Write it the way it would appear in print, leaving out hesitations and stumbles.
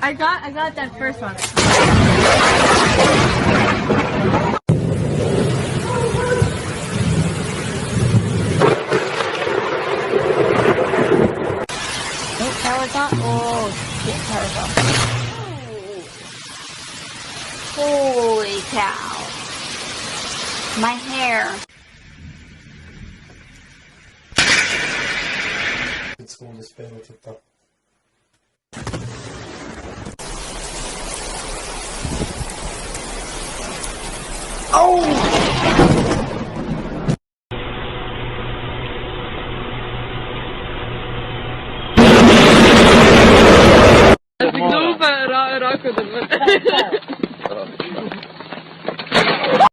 I got that first one. Oh, power's on. Oh, shit, power's on. Holy cow. My hair. School не спело что-то. Oh!